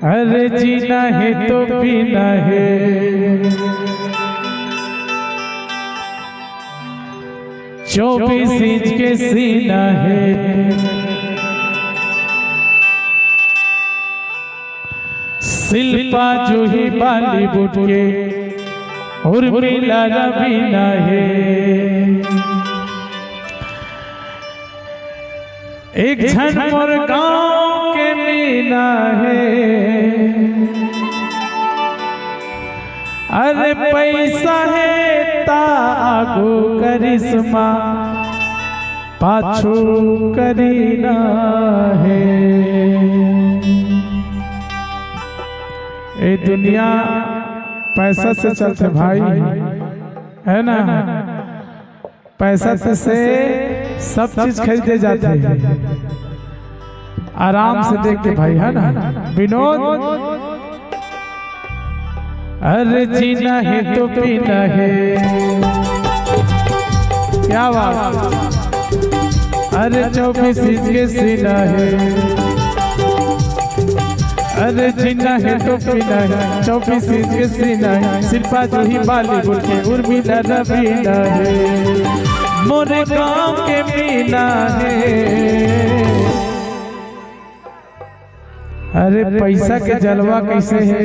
अरे जीना है तो पीना है, 24 इंच के सीना है। शिल्पा जूही बॉलीवुड के उर्मिला रवीना है। एक झनमोर गांव के मीना है। अरे पैसा है ता आगो करिश्मा पाछू करीना है। ये दुनिया पैसा से चलते भाई, है ना। पैसा से सब चीज खरीदे जाते हैं, आराम से देखते भाई, है ना विनोद। अरे जीना है तो पीना है, क्या बात। अरे 24 इंच के सीना है। अरे जीना है तो पीना है, 24 इंच के सीना है। शिल्पा जूही बॉलीवुड के उर्मिला रवीना है। मोरे गांव के मीना है। अरे पैसा के जलवा कैसे है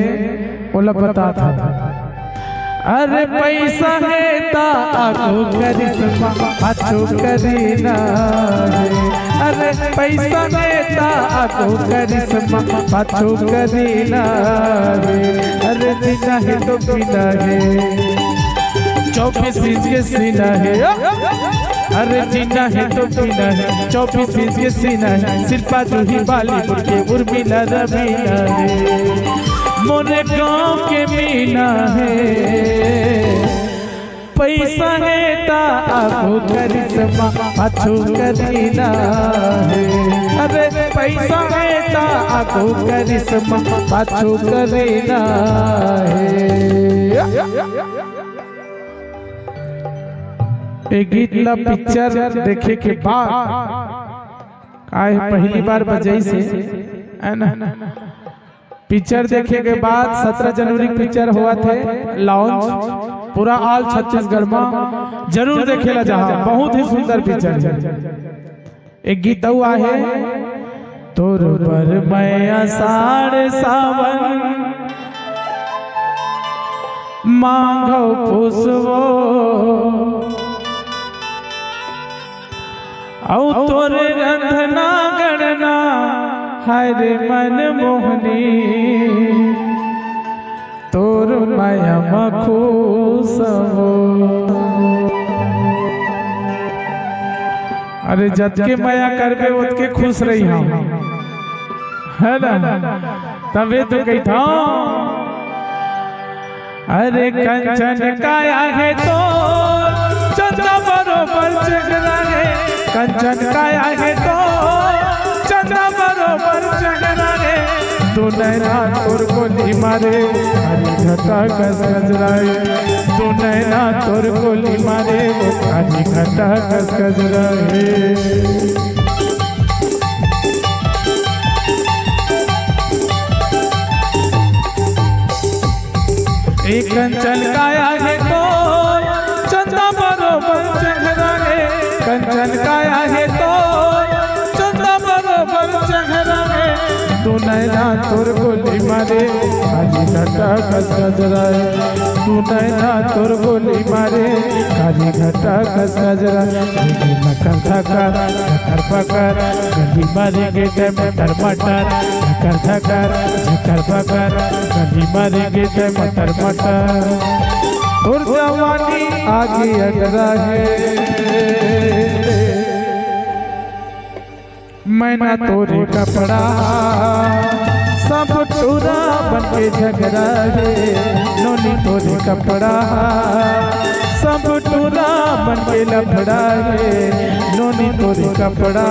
बोला पता था। अरे पैसा है ता आगो करिश्मा पाछू करीना है। अरे पैसा है ता आगो करिश्मा पाछू करीना है। अरे जीना है तो पीना है, 24 इंच के सीना है। अरे जीना है तो पीना है, 24 इंच के सीना है। शिल्पा जूही बॉलीवुड के उर्मिला रवीना है। मोरे गांव के मीना है। पैसा है ता आगो करिश्मा पाछू करीना है। अरे पैसा है ता आगो करिश्मा पाछू करीना है। एक गीत ला पिक्चर देखे के बाद आए पहली बार बजई से, है ना। पिक्चर देखे के बाद 17 जनवरी पिक्चर हुआ थे लॉन्च, पूरा आल छत्तीसगढ़ में जरूर देखेला जहा, बहुत ही सुंदर पिक्चर है। एक गीत हुआ है, तोर पर मैं आषाढ़ सावन मांगो पुसवो, औ तोरे रंधना गणना हरे मन मोहनी, तोर माया मखूसवो। अरे जत के माया करबे उत के खुश रही हम, है ना। तबे तो कही था। अरे कंचन काया है तो चंदा बरोबर चगरा है। कंचन काया है तो चंदा बरोबर चगरा है। तू नैना तोर गोली मारे हरी घटा कस गजराए। तू नैना तोर गोली मारे हरी घटा कस गजराए। एक कंचन काया है तो चंदा बरोबर चेहरा है। कंचन काया है तो चंदा बरोबर चेहरा है। तू नैना तोर गोली मारे काली घटा कस गजराए। तू नैना तोर गोली मारे काली घटा कस गजराए। मकर थकर थकर पकर गली मारे गे ते मटर मटर। थकर थकर थकर पकर गली मारे गे ते मटर मटर। और जवानी आगे अगरा है। मैना तोरे कपड़ा सब टूरा बनके झगड़ा है। नोनी तोरे कपड़ा सब टूरा बनके लफड़ा है। नोनी तोरे कपड़ा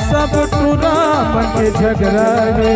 सब टूरा बनके झगड़ा है।